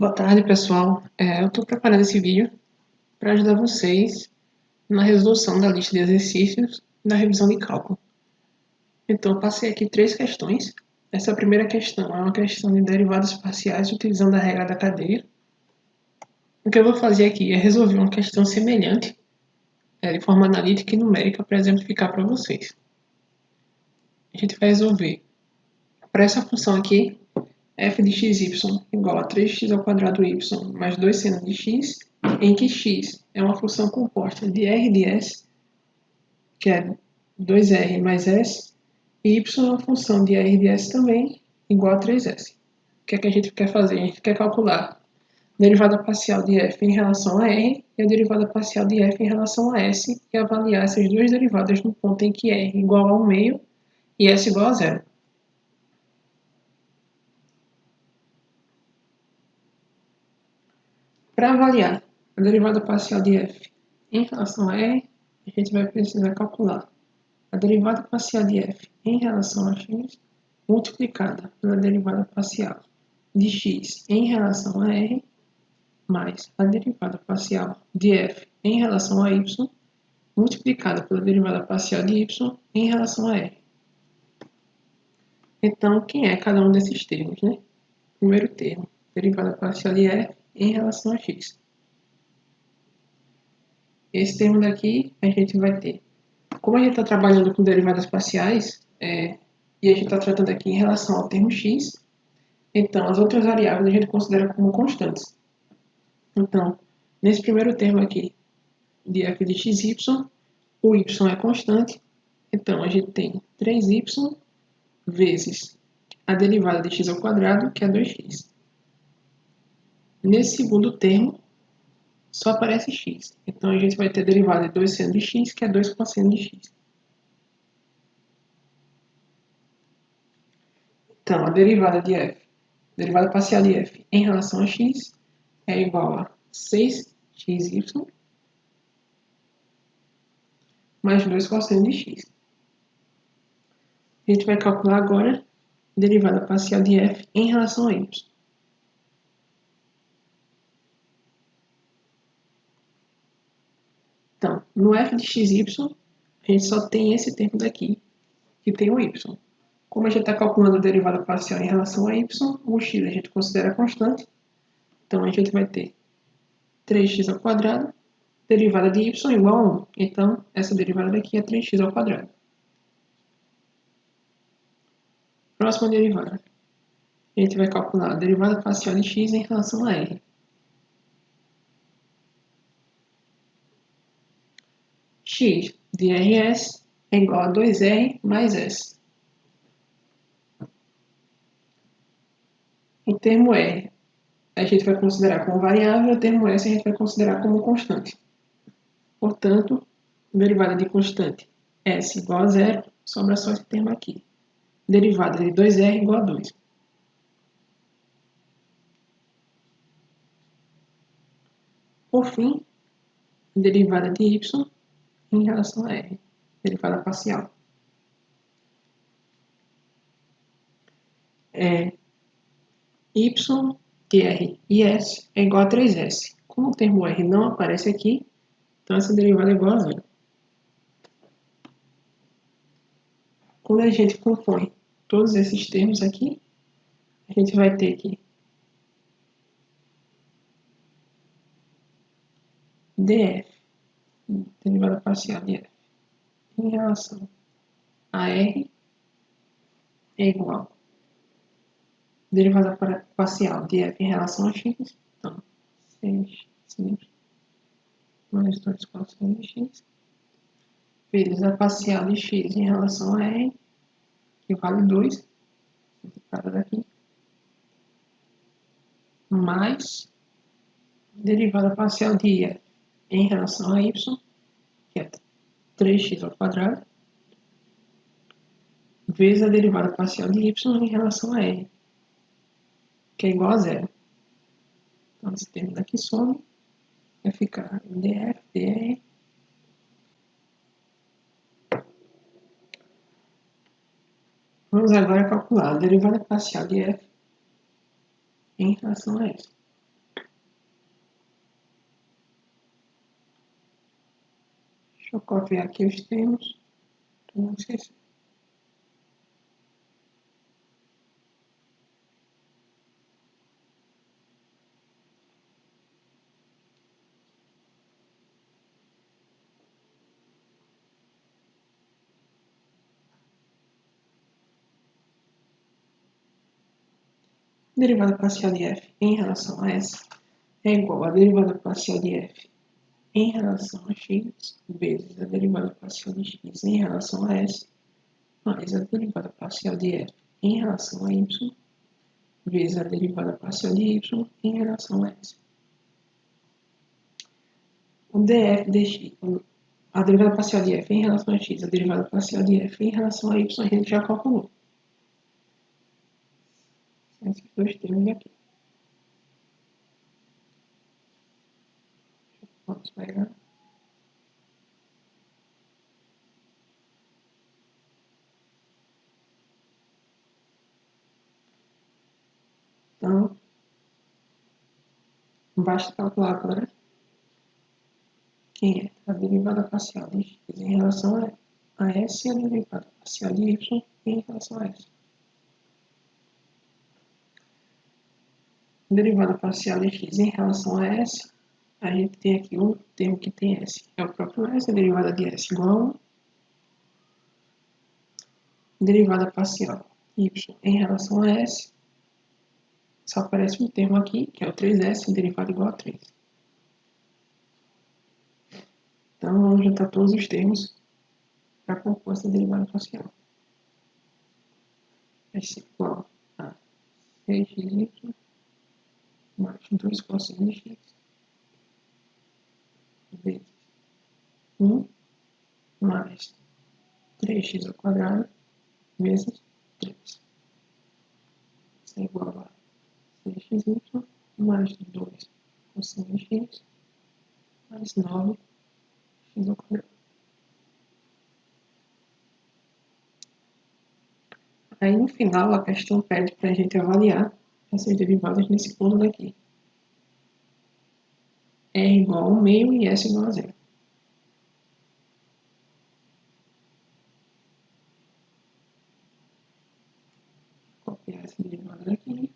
Boa tarde, pessoal. Eu estou preparando esse vídeo para ajudar vocês na resolução da lista de exercícios da revisão de cálculo. Então, eu passei aqui 3 questões. Essa primeira questão é uma questão de derivadas parciais utilizando a regra da cadeia. O que eu vou fazer aqui é resolver uma questão semelhante, de forma analítica e numérica, para exemplificar para vocês. A gente vai resolver para essa função aqui, f de xy igual a 3x ao quadrado y mais 2 seno de x, em que x é uma função composta de r de s, que é 2r mais s, e y é uma função de r de s também, igual a 3s. O que é que a gente quer fazer? A gente quer calcular a derivada parcial de f em relação a r e a derivada parcial de f em relação a s e avaliar essas duas derivadas no ponto em que r igual a 1 meio e s igual a 0. Para avaliar a derivada parcial de f em relação a r, a gente vai precisar calcular a derivada parcial de f em relação a x multiplicada pela derivada parcial de x em relação a r mais a derivada parcial de f em relação a y multiplicada pela derivada parcial de y em relação a r. Então, quem é cada um desses termos, né? Primeiro termo, derivada parcial de f em relação a x. Esse termo daqui a gente vai ter. Como a gente está trabalhando com derivadas parciais, e a gente está tratando aqui em relação ao termo x, então as outras variáveis a gente considera como constantes. Então, nesse primeiro termo aqui, de f de xy, o y é constante, então a gente tem 3y vezes a derivada de x ao quadrado, que é 2x. Nesse segundo termo, só aparece x. Então a gente vai ter a derivada de 2 seno de x, que é 2 cosseno de x. Então, a derivada de f, derivada parcial de f em relação a x, é igual a 6xy mais 2 cosseno de x. A gente vai calcular agora a derivada parcial de f em relação a y. Então, no f de xy, a gente só tem esse termo daqui, que tem o y. Como a gente está calculando a derivada parcial em relação a y, o x a gente considera constante. Então, a gente vai ter 3x ao quadrado, derivada de y igual a 1. Então, essa derivada daqui é 3x ao quadrado. Próxima derivada. A gente vai calcular a derivada parcial de x em relação a r. X de rs é igual a 2r mais s. O termo r a gente vai considerar como variável, o termo s a gente vai considerar como constante. Portanto, derivada de constante s igual a 0, sobra só esse termo aqui. Derivada de 2r igual a 2. Por fim, derivada de y em relação a r, derivada parcial. Y de r e s é igual a 3s. Como o termo r não aparece aqui, então essa derivada é igual a 0. Quando a gente compõe todos esses termos aqui, a gente vai ter que df, derivada parcial de f, em relação a r é igual a derivada parcial de f em relação a x, então 6x mais 2 cosseno de x, vezes a parcial de x em relação a r, que vale 2, multiplicada daqui, mais derivada parcial de f em relação a y, que é 3x ao quadrado, vezes a derivada parcial de y em relação a r, que é igual a 0. Então, esse termo daqui some, vai ficar df dr. Vamos agora calcular a derivada parcial de f em relação a s. Deixa eu copiar aqui os termos, para não esquecer. Derivada parcial de f em relação a s é igual a derivada parcial de f em relação a x vezes a derivada parcial de x em relação a s mais a derivada parcial de f em relação a y vezes a derivada parcial de y em relação a s. O df dx, a derivada parcial de f em relação a x, a derivada parcial de f em relação a y, a gente já calculou. Esses dois termos aqui. Vamos pegar. Então, basta calcular agora quem é a derivada parcial de x em relação a s e a derivada parcial de y em relação a s. A derivada parcial de x em relação a s, a gente tem aqui um termo que tem s. É o próprio s, a derivada de s igual a 1. Derivada parcial y em relação a s, só aparece um termo aqui, que é o 3s, derivada igual a 3. Então, vamos juntar todos os termos para compor essa derivada parcial. Vai ser igual a 6y mais 2 cosseno de x vezes 1 mais 3x ao quadrado vezes 3. Isso é igual a 6y mais 2 cosseno de x mais 9x ao quadrado. Aí no final a questão pede para a gente avaliar essas derivadas nesse ponto daqui. R igual a 1 meio e S igual a 0. Copiar essa derivada daqui.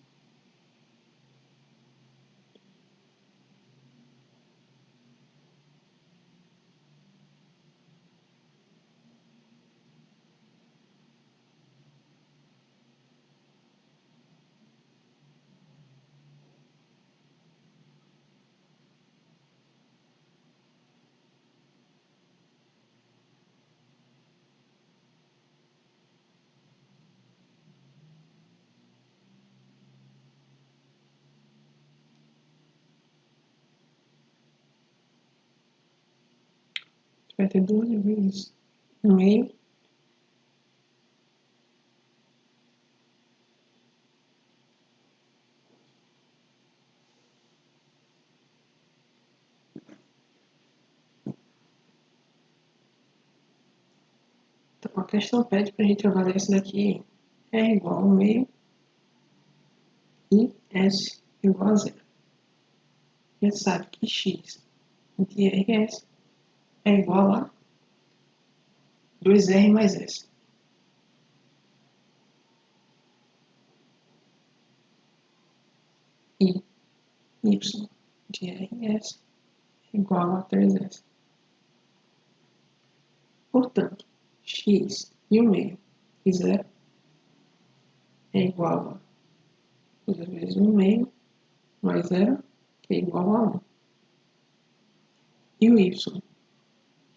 Vai ter 12 vezes 1 meio. Então a questão pede para a gente avaliar isso daqui em R igual a 1 meio e S igual a 0. A gente sabe que x entre R e S é igual a 2R mais S. E y de R e S é igual a 3S. Portanto, x e 1 meio e 0 é igual a 2 vezes 1 meio mais 0, que é igual a 1. E o y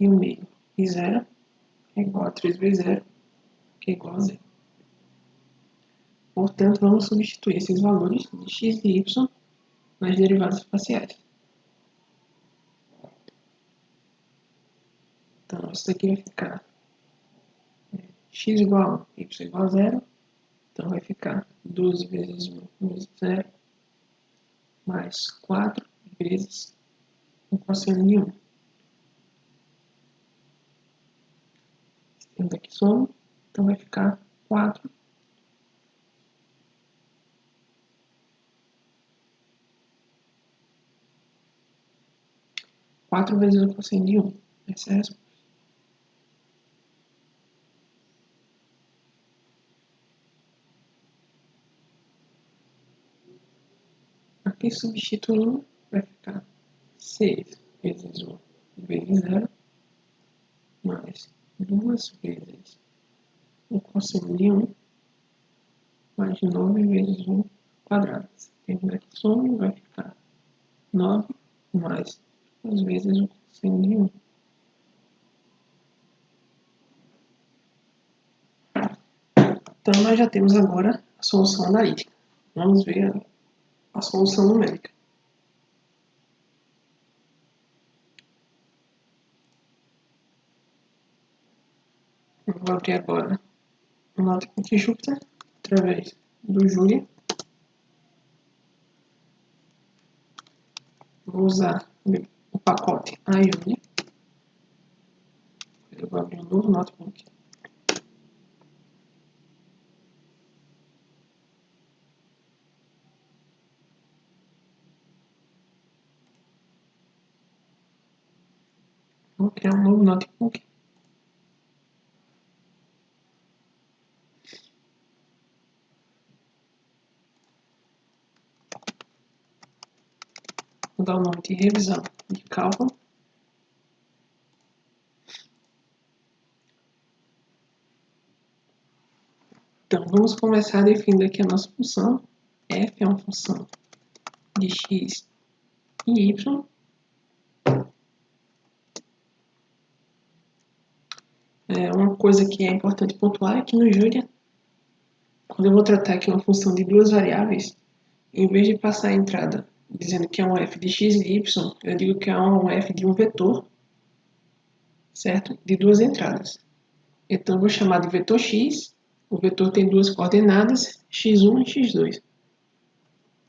e 1 meio e 0 é igual a 3 vezes 0, que é igual a 0. Portanto, vamos substituir esses valores de x e y nas derivadas parciais. Então, isso daqui vai ficar x igual a 1, y igual a 0. Então, vai ficar 12 vezes 1 vezes 0, mais 4 vezes o cosseno de 1. Temos aqui soma, então vai ficar 4 vezes o cosseno de 1. Essa é a resposta. Aqui substituindo vai ficar 6 vezes 1 vezes 0 mais 2 vezes o cosseno de 1 mais 9 vezes 1 quadrado. Terminar aqui soma vai ficar 9 mais 2 vezes o cosseno de 1. Então, nós já temos agora a solução analítica. Vamos ver a solução numérica. Eu vou abrir agora o notebook Jupyter através do Julia. Vou usar o pacote iUni. Eu vou abrir um novo notebook. Vou criar um novo notebook. Vou dar o nome de revisão de cálculo. Então, vamos começar definindo aqui a nossa função. F é uma função de x e y. Uma coisa que é importante pontuar é que no Julia, quando eu vou tratar aqui uma função de duas variáveis, em vez de passar a entrada dizendo que é um f de x e y, eu digo que é um f de um vetor, certo? De duas entradas. Então, eu vou chamar de vetor x. O vetor tem duas coordenadas, x1 e x2.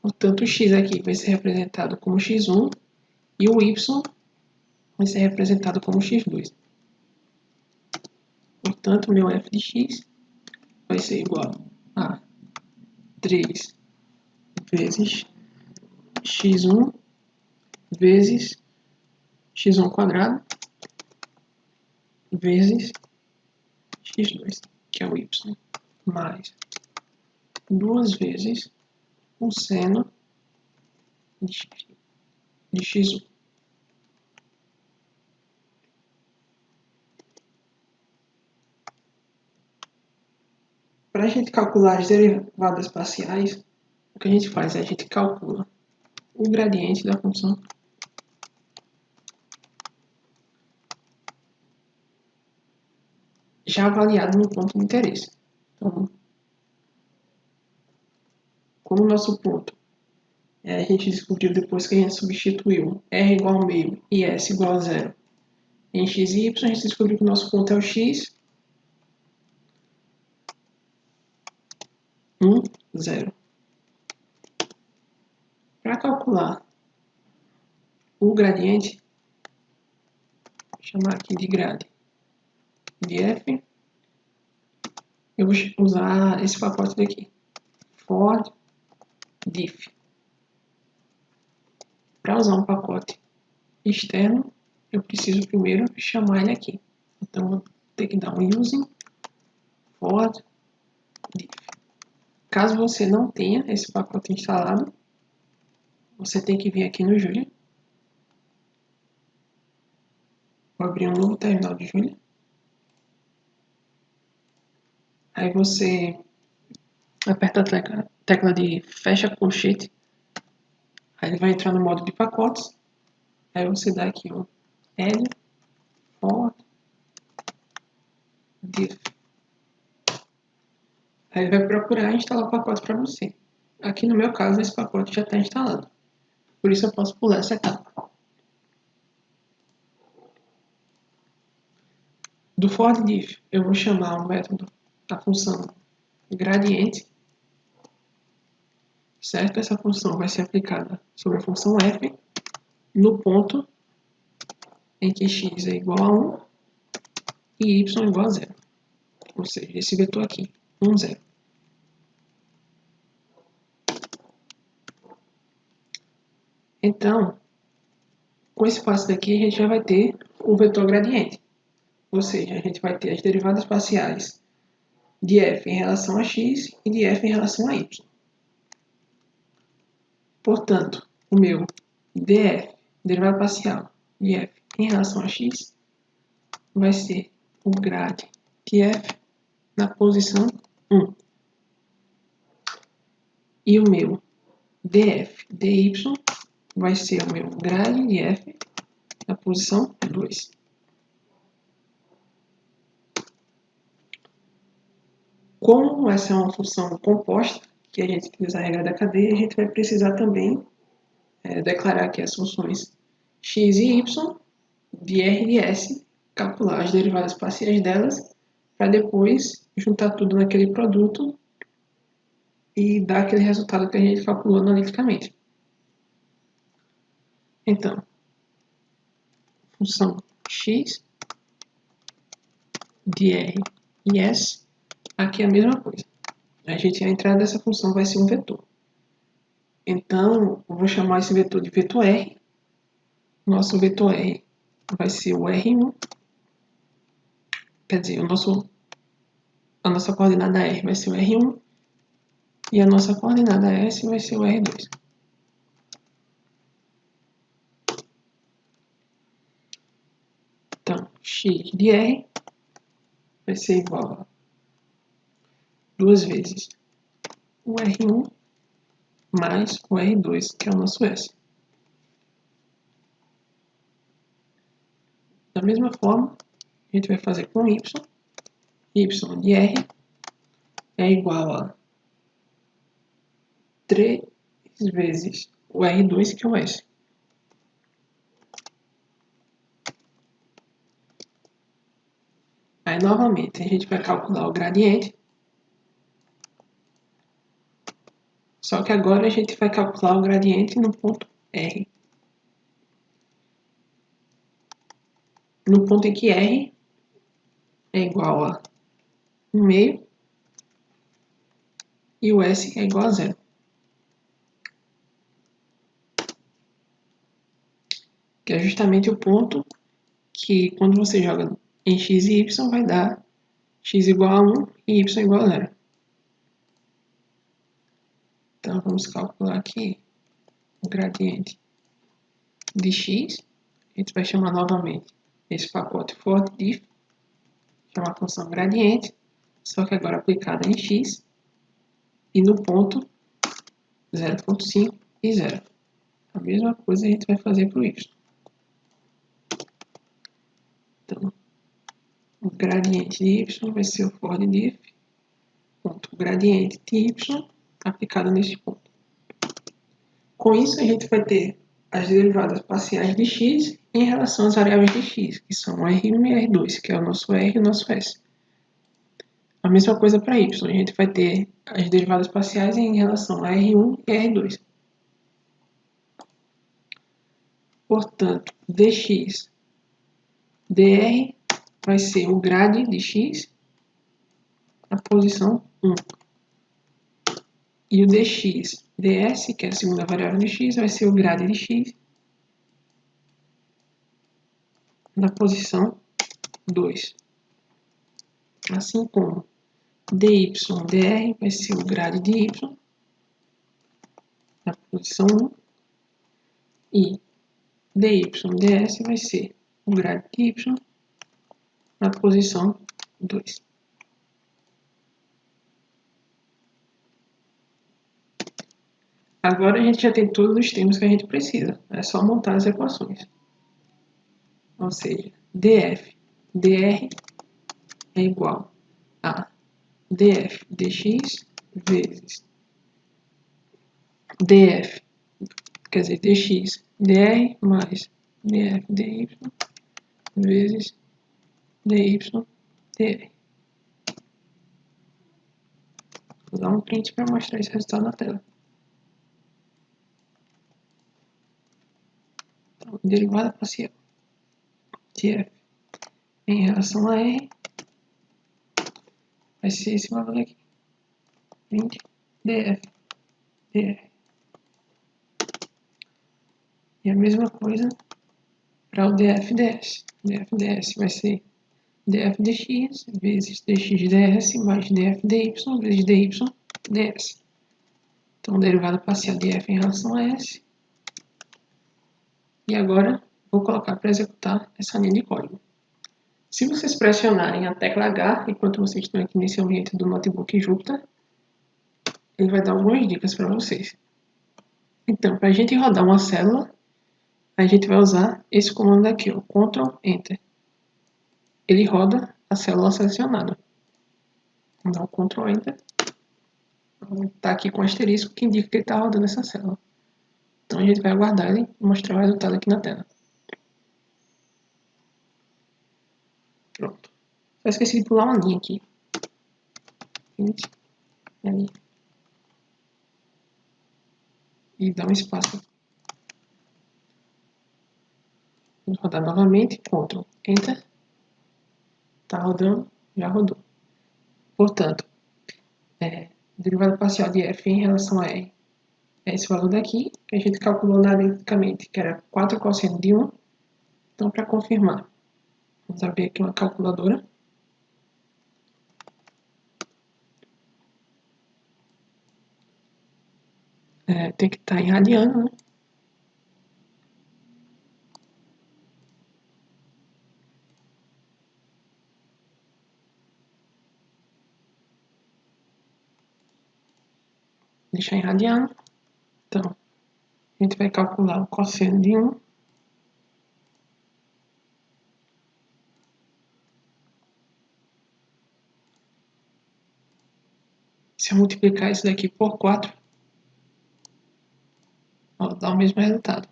Portanto, o x aqui vai ser representado como x1 e o y vai ser representado como x2. Portanto, meu f de x vai ser igual a 3 vezes x1 vezes x1 quadrado vezes x2, que é o y, mais 2 vezes o seno de x1. Para a gente calcular as derivadas parciais, o que a gente faz é a gente calcula o gradiente da função já avaliado no ponto de interesse. Então, como o nosso ponto a gente descobriu depois que a gente substituiu r igual a meio e s igual a zero em x e y, a gente descobriu que o nosso ponto é o x, 1, 0. Para calcular o gradiente, vou chamar aqui de grade de f, eu vou usar esse pacote daqui, for diff. Para usar um pacote externo, eu preciso primeiro chamar ele aqui. Então, vou ter que dar um using for diff. Caso você não tenha esse pacote instalado, você tem que vir aqui no Julia. Vou abrir um novo terminal de Julia. Aí você aperta a tecla de fecha colchete. Aí ele vai entrar no modo de pacotes. Aí você dá aqui um add for diff. Aí ele vai procurar instalar o pacote para você. Aqui no meu caso, esse pacote já está instalado. Por isso eu posso pular essa etapa. Do for diff, eu vou chamar o método, a função gradiente. Certo? Essa função vai ser aplicada sobre a função f no ponto em que x é igual a 1 e y é igual a 0. Ou seja, esse vetor aqui, 1, 0. Então, com esse passo daqui, a gente já vai ter o vetor gradiente. Ou seja, a gente vai ter as derivadas parciais de f em relação a x e de f em relação a y. Portanto, o meu df, derivada parcial de f em relação a x, vai ser o grade de f na posição 1. E o meu df dy vai ser o meu grade de f na posição 2. Como essa é uma função composta, que a gente utiliza a regra da cadeia, a gente vai precisar também declarar aqui as funções x e y, de r e de s, calcular as derivadas parciais delas, para depois juntar tudo naquele produto e dar aquele resultado que a gente calculou analiticamente. Então, função x de r e s, aqui é a mesma coisa. A entrada dessa função vai ser um vetor. Então, eu vou chamar esse vetor de vetor R. Nosso vetor R vai ser o R1. Quer dizer, a nossa coordenada R vai ser o R1. E a nossa coordenada S vai ser o R2. Então, x de R vai ser igual a 2 vezes o R1 mais o R2, que é o nosso S. Da mesma forma, a gente vai fazer com y. Y de R é igual a 3 vezes o R2, que é o S. Aí, novamente, a gente vai calcular o gradiente. Só que agora a gente vai calcular o gradiente no ponto R. No ponto em que R é igual a 1/2 e o S é igual a 0. Que é justamente o ponto que, quando você joga em x e y, vai dar x igual a 1 e y igual a 0. Então, vamos calcular aqui o gradiente de x. A gente vai chamar novamente esse pacote for diff, chamar a função gradiente, só que agora aplicada em x e no ponto 0,5 e 0. A mesma coisa a gente vai fazer para o y. Então, o gradiente de y vai ser o for diff, ponto, o gradiente de y aplicado nesse ponto. Com isso, a gente vai ter as derivadas parciais de x em relação às variáveis de x, que são R1 e R2, que é o nosso R e o nosso S. A mesma coisa para y, a gente vai ter as derivadas parciais em relação a R1 e R2. Portanto, dx dr vai ser o grade de x na posição 1. E o dx ds, que é a segunda variável de x, vai ser o grade de x na posição 2. Assim como dy dr vai ser o grade de y na posição 1 e dy ds vai ser o grade de y na posição 2. Agora a gente já tem todos os termos que a gente precisa, é só montar as equações. Ou seja, df dr é igual a df dx vezes df, quer dizer, dx dr mais df dy vezes dy dr. Vou dar um print para mostrar esse resultado na tela. Então, derivada parcial de f em relação a r vai ser esse valor aqui, 20 df dr. E a mesma coisa para o df ds. df ds vai ser df dx vezes dx ds mais df dy vezes dy ds. Então, derivada parcial de f em relação a s. E agora, vou colocar para executar essa linha de código. Se vocês pressionarem a tecla H, enquanto vocês estão aqui nesse ambiente do notebook Jupyter, ele vai dar algumas dicas para vocês. Então, para a gente rodar uma célula, a gente vai usar esse comando aqui, ó, Ctrl Enter. Ele roda a célula selecionada. Vou dar o Ctrl Enter. Está aqui com asterisco que indica que ele está rodando essa célula. Então a gente vai aguardar ele e mostrar o resultado aqui na tela. Pronto. Só esqueci de pular uma linha aqui. Ali. E dar um espaço. Vou rodar novamente. Ctrl Enter. Está rodando. Já rodou. Portanto, derivada parcial de f em relação a r é esse valor daqui, que a gente calculou analiticamente, que era 4 cosseno de 1. Então, para confirmar, vamos abrir aqui uma calculadora. Tem que estar em radiano, né? Deixar em radiano. Então, a gente vai calcular o cosseno de 1. Se eu multiplicar isso daqui por 4, dá o mesmo resultado.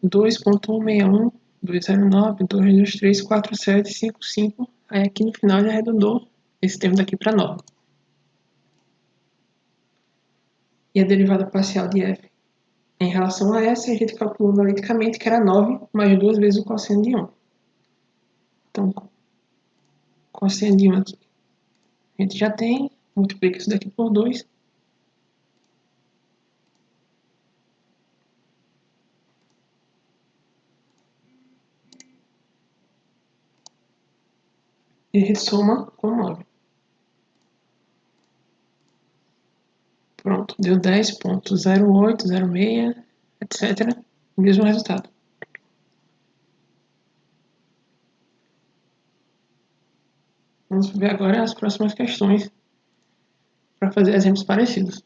2.161, 209, 223, 47, 55. Aí aqui no final ele arredondou esse termo daqui para 9. E a derivada parcial de f em relação a essa, a gente calculou analiticamente que era 9 mais 2 vezes o cosseno de 1. Então, cosseno de 1 aqui, a gente já tem, multiplica isso daqui por 2. E a gente soma com 9. Pronto, deu 10.0806, etc. O mesmo resultado. Vamos ver agora as próximas questões para fazer exemplos parecidos.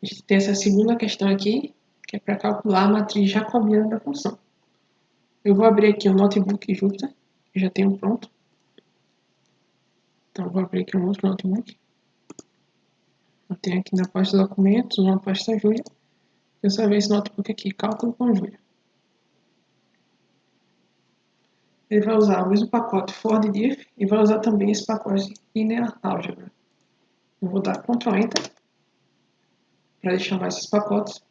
A gente tem essa segunda questão aqui, que é para calcular a matriz jacobiana da função. Eu vou abrir aqui o notebook Jupyter, que já tenho pronto. Então, eu vou abrir aqui um outro notebook. Eu tenho aqui na pasta documentos, uma pasta Julia. Eu só ver esse notebook aqui, cálculo com Julia. Ele vai usar o mesmo pacote for_diff e vai usar também esse pacote linear algebra. Eu vou dar Ctrl Enter para ele chamar esses pacotes.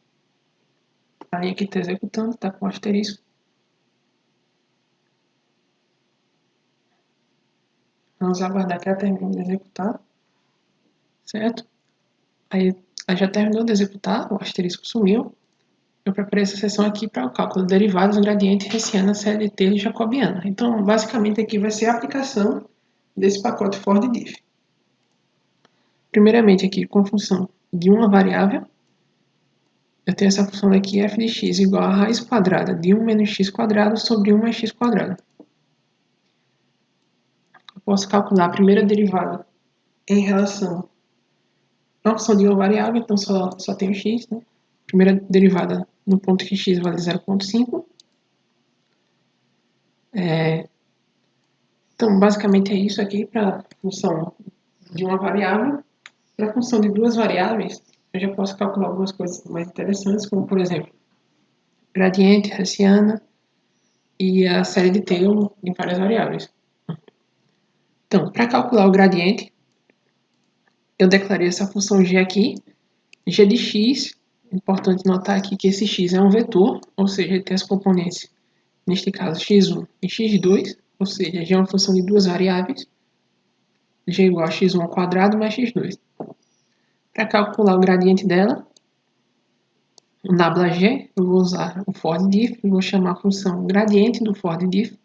A linha que está executando está com asterisco. Vamos aguardar que ela termine de executar. Certo? Aí ela já terminou de executar, o asterisco sumiu. Eu preparei essa seção aqui para o cálculo de derivadas, gradiente, hessiana, CLT e jacobiana. Então, basicamente, aqui vai ser a aplicação desse pacote for_diff. Primeiramente, aqui com função de uma variável, eu tenho essa função aqui, f de x igual a raiz quadrada de 1 menos x quadrado sobre 1 mais x quadrado. Eu posso calcular a primeira derivada em relação a função de uma variável, então só tenho x, né? Primeira derivada no ponto que x vale 0,5. Então, basicamente é isso aqui para a função de uma variável. Para a função de duas variáveis, eu já posso calcular algumas coisas mais interessantes, como, por exemplo, gradiente, hessiana e a série de Taylor em várias variáveis. Então, para calcular o gradiente, eu declarei essa função g aqui, g de x. Importante notar aqui que esse x é um vetor, ou seja, ele tem as componentes, neste caso, x1 e x2, ou seja, g é uma função de duas variáveis, g igual a x1 ao quadrado mais x2. Para calcular o gradiente dela, o nabla g, eu vou usar o for_diff, vou chamar a função gradiente do for_diff,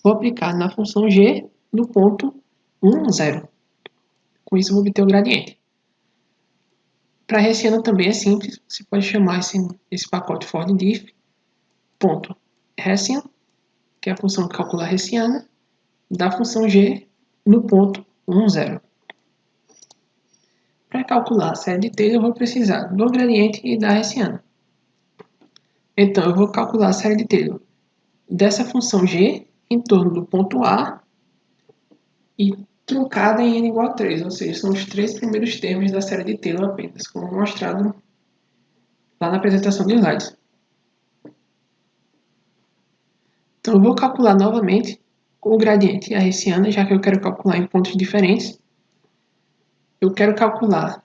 vou aplicar na função g no ponto 1, 0. Com isso eu vou obter o gradiente. Para Hessiana também é simples, você pode chamar esse pacote for de diff ponto Hessian, que é a função que calcula a Hessiana, da função g no ponto 1, 0. Para calcular a série de Taylor, eu vou precisar do gradiente e da Hessiana. Então, eu vou calcular a série de Taylor dessa função g em torno do ponto A e truncada em n igual a 3, ou seja, são os 3 primeiros termos da série de Taylor apenas, como mostrado lá na apresentação de slides. Então, eu vou calcular novamente o gradiente e a Hessiana, já que eu quero calcular em pontos diferentes. Eu quero calcular,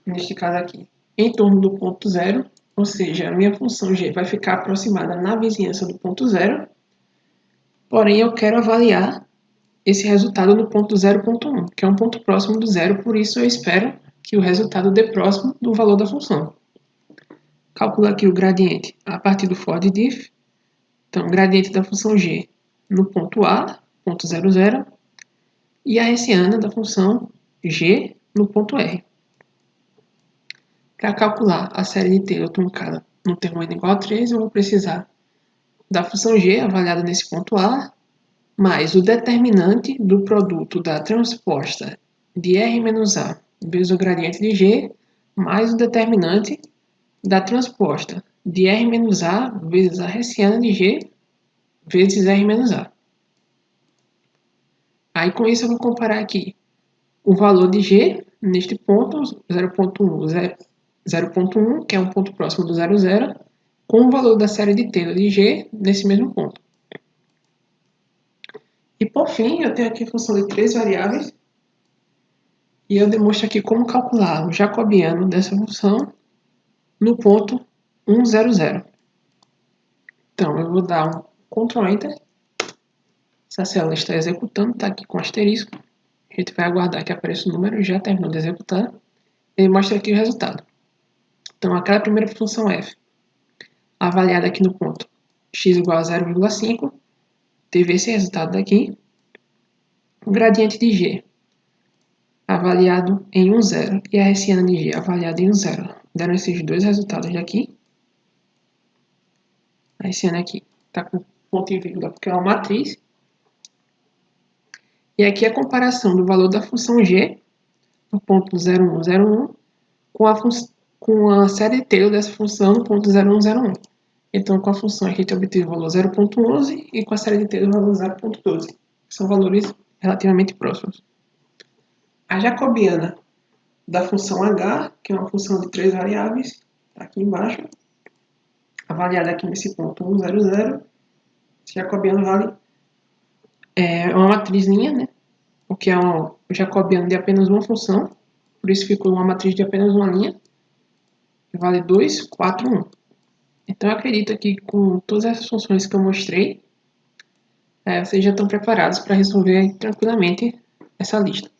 neste caso aqui, em torno do ponto 0, ou seja, a minha função g vai ficar aproximada na vizinhança do ponto 0, porém eu quero avaliar esse resultado no ponto 0.1, que é um ponto próximo do zero, por isso eu espero que o resultado dê próximo do valor da função. Calculo aqui o gradiente a partir do for de diff, então o gradiente da função g no ponto A, ponto 0, 0, e a hessiana da função g no ponto R. Para calcular a série de Taylor truncada no termo n igual a 3, eu vou precisar da função g avaliada nesse ponto A, mais o determinante do produto da transposta de R menos A vezes o gradiente de g, mais o determinante da transposta de R menos A vezes a hessiana de g vezes R menos A. Aí com isso eu vou comparar aqui o valor de g neste ponto, 0.1, que é um ponto próximo do 0, 0, com o valor da série de Taylor de g nesse mesmo ponto. E por fim, eu tenho aqui a função de 3 variáveis, e eu demonstro aqui como calcular o jacobiano dessa função no ponto 1, 0, 0. Então, eu vou dar um Ctrl Enter. Essa célula está executando, está aqui com asterisco. A gente vai aguardar que apareça o número, já terminou de executar. Ele mostra aqui o resultado. Então, aquela primeira função f, avaliada aqui no ponto x igual a 0,5, teve esse resultado daqui. O gradiente de g, avaliado em 1, 0, e a hessiana de g, avaliada em 1, 0, deram esses dois resultados daqui. A hessiana aqui está com ponto e vírgula porque é uma matriz. E aqui a comparação do valor da função g, no ponto 0,1, 0,1, com a série de Taylor dessa função no ponto 0,1, 0,1. Então, com a função a gente obteve o valor 0.11 e com a série de Taylor o valor 0.12. São valores relativamente próximos. A jacobiana da função h, que é uma função de 3 variáveis, está aqui embaixo, avaliada aqui nesse ponto 1, 0, 0. Esse jacobiano vale uma matrizinha, né? Porque é um jacobiano de apenas uma função, por isso ficou uma matriz de apenas uma linha, que vale 2, 4, 1. Então, eu acredito que com todas essas funções que eu mostrei, vocês já estão preparados para resolver tranquilamente essa lista.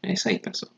É isso aí, pessoal.